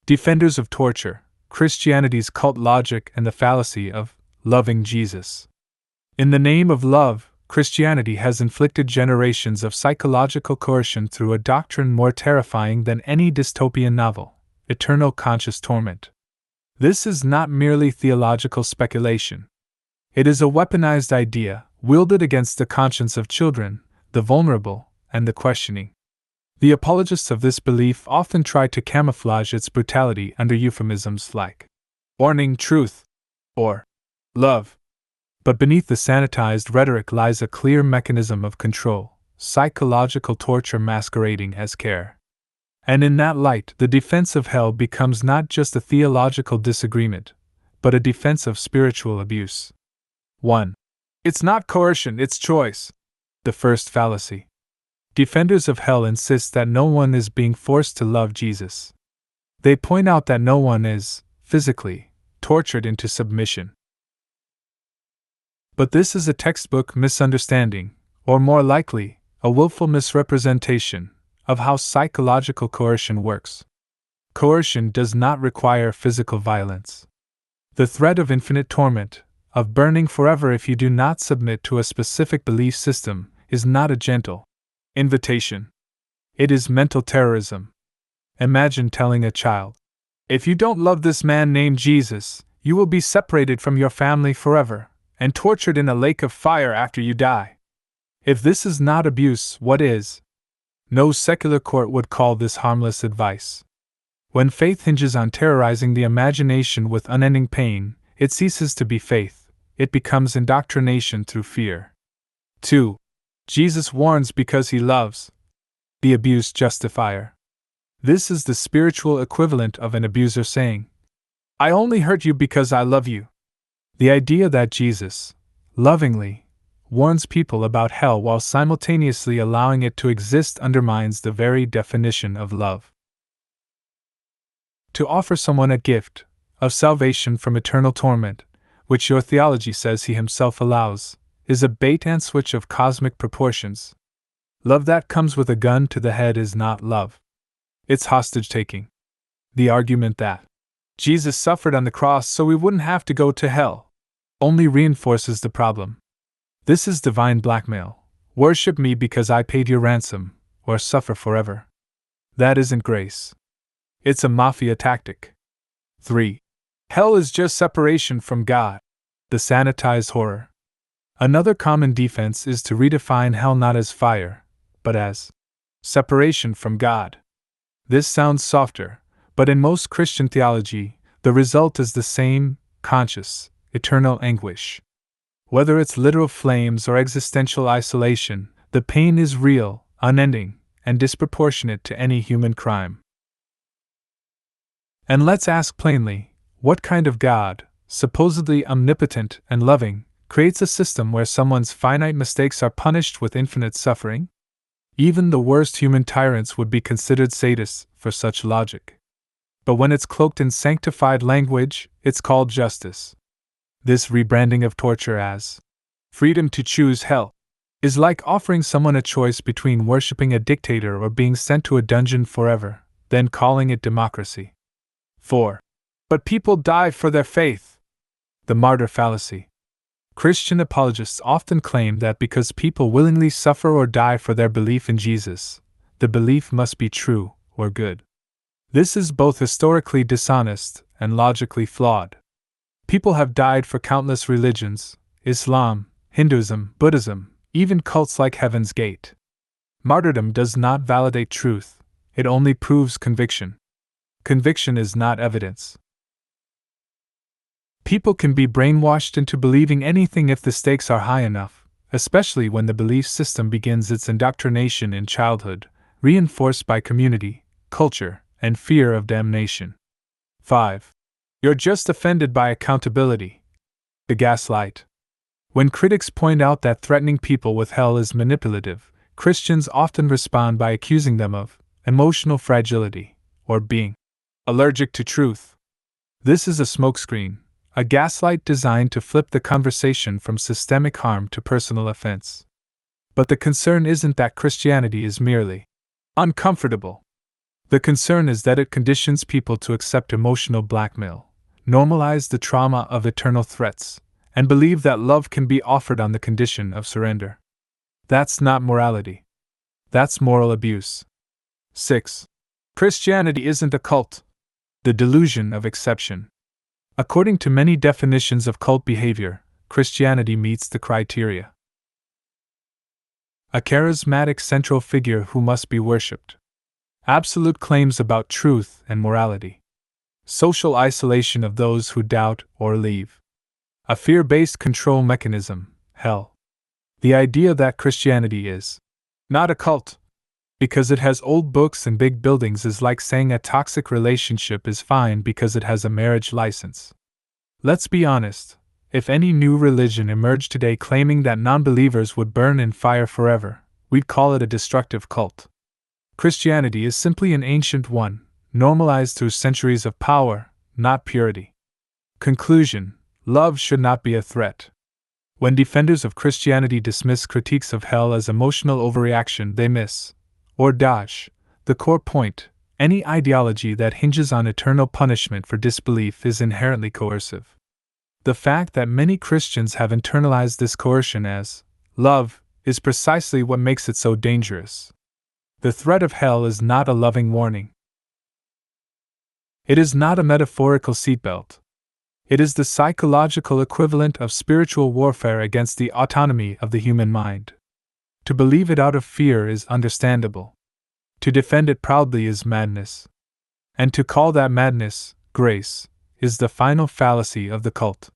Defenders of torture, Christianity's cult logic and the fallacy of loving Jesus. In the name of love, Christianity has inflicted generations of psychological coercion through a doctrine more terrifying than any dystopian novel: eternal conscious torment. This is not merely theological speculation. It is a weaponized idea, wielded against the conscience of children, the vulnerable, and the questioning. The apologists of this belief often try to camouflage its brutality under euphemisms like warning, truth, or love. But beneath the sanitized rhetoric lies a clear mechanism of control, psychological torture masquerading as care. And in that light, the defense of hell becomes not just a theological disagreement, but a defense of spiritual abuse. 1. It's not coercion, it's choice. The first fallacy. Defenders of hell insist that no one is being forced to love Jesus. They point out that no one is, physically, tortured into submission. But this is a textbook misunderstanding, or more likely, a willful misrepresentation, of how psychological coercion works. Coercion does not require physical violence. The threat of infinite torment, of burning forever if you do not submit to a specific belief system, is not a gentle invitation. It is mental terrorism. Imagine telling a child, "If you don't love this man named Jesus, you will be separated from your family forever, and tortured in a lake of fire after you die." If this is not abuse, what is? No secular court would call this harmless advice. When faith hinges on terrorizing the imagination with unending pain, it ceases to be faith. It becomes indoctrination through fear. 2. Jesus warns because he loves. The abuse justifier. This is the spiritual equivalent of an abuser saying, "I only hurt you because I love you." The idea that Jesus, lovingly, warns people about hell while simultaneously allowing it to exist undermines the very definition of love. To offer someone a gift of salvation from eternal torment, which your theology says he himself allows, is a bait-and-switch of cosmic proportions. Love that comes with a gun to the head is not love. It's hostage-taking. The argument that Jesus suffered on the cross so we wouldn't have to go to hell only reinforces the problem. This is divine blackmail. Worship me because I paid your ransom, or suffer forever. That isn't grace. It's a mafia tactic. 3. Hell is just separation from God. The sanitized horror. Another common defense is to redefine hell not as fire, but as separation from God. This sounds softer, but in most Christian theology, the result is the same: conscious, eternal anguish. Whether it's literal flames or existential isolation, the pain is real, unending, and disproportionate to any human crime. And let's ask plainly, what kind of God, supposedly omnipotent and loving, creates a system where someone's finite mistakes are punished with infinite suffering? Even the worst human tyrants would be considered sadists for such logic. But when it's cloaked in sanctified language, it's called justice. This rebranding of torture as freedom to choose hell is like offering someone a choice between worshipping a dictator or being sent to a dungeon forever, then calling it democracy. 4. But people die for their faith. The martyr fallacy. Christian apologists often claim that because people willingly suffer or die for their belief in Jesus, the belief must be true or good. This is both historically dishonest and logically flawed. People have died for countless religions: Islam, Hinduism, Buddhism, even cults like Heaven's Gate. Martyrdom does not validate truth, it only proves conviction. Conviction is not evidence. People can be brainwashed into believing anything if the stakes are high enough, especially when the belief system begins its indoctrination in childhood, reinforced by community, culture, and fear of damnation. 5. You're just offended by accountability. The gaslight. When critics point out that threatening people with hell is manipulative, Christians often respond by accusing them of emotional fragility, or being allergic to truth. This is a smokescreen, a gaslight designed to flip the conversation from systemic harm to personal offense. But the concern isn't that Christianity is merely uncomfortable. The concern is that it conditions people to accept emotional blackmail, normalize the trauma of eternal threats, and believe that love can be offered on the condition of surrender. That's not morality. That's moral abuse. 6. Christianity isn't a cult. The delusion of exception. According to many definitions of cult behavior, Christianity meets the criteria. A charismatic central figure who must be worshipped. Absolute claims about truth and morality. Social isolation of those who doubt or leave. A fear-based control mechanism, hell. The idea that Christianity is not a cult because it has old books and big buildings is like saying a toxic relationship is fine because it has a marriage license. Let's be honest, if any new religion emerged today claiming that non-believers would burn in fire forever, we'd call it a destructive cult. Christianity is simply an ancient one, normalized through centuries of power, not purity. Conclusion: love should not be a threat. When defenders of Christianity dismiss critiques of hell as emotional overreaction, they miss, or dodge, the core point. Any ideology that hinges on eternal punishment for disbelief is inherently coercive. The fact that many Christians have internalized this coercion as love is precisely what makes it so dangerous. The threat of hell is not a loving warning. It is not a metaphorical seatbelt. It is the psychological equivalent of spiritual warfare against the autonomy of the human mind. To believe it out of fear is understandable. To defend it proudly is madness. And to call that madness grace is the final fallacy of the cult.